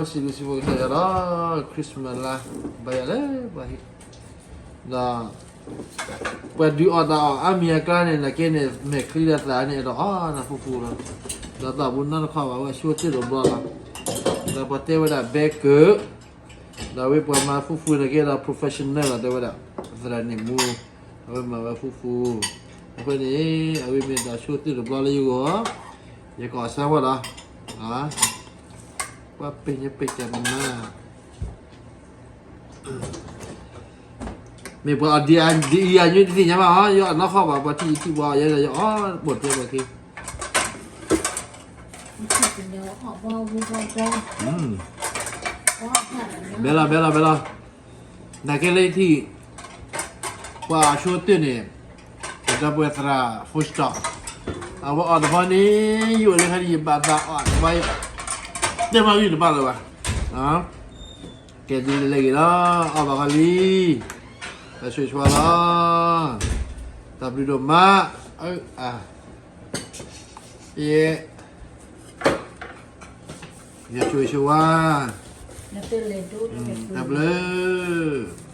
Sibuk-sibuk kita dah Christmas lah. Bayarlah baik. Dah. Pada ada ami akan nak kena make clear lah ni dah nak fufu lah. Dah tak bunan kau awak shoot tu berapa. Dah patut ada baker. Dah we pun mah fufu nak kena professional lah dah ada. Zara ni mu. Awak mah fufu. Apa ni? Awak ni dah shoot tu berapa lagi juga. Ya kau asal apa dah?ว่าเป็นยังเป็นกันมากมีพอดีอันนี้ที่ใช่ไหมยอดนักข้อแบบที่ว่าเยอะๆบทเดียวบางทีเดี๋ยวขอบอกวูบบอกเบลานักเล่นที่ว่าช่วยตัวเนี่ยจะเปิดร้านฟู้ดสต็อกเอาว่าตอนนี้อยู่ในคดีบาดอ่อนไว้เดี๋ยวมาอยู่ในบ้านเลยวะแกดีเลยแล้วเอาบากาลีแต่ช่วยละตับดีดมาอย่าช่วยว่าแล้วเป็นเลยดูตับเลย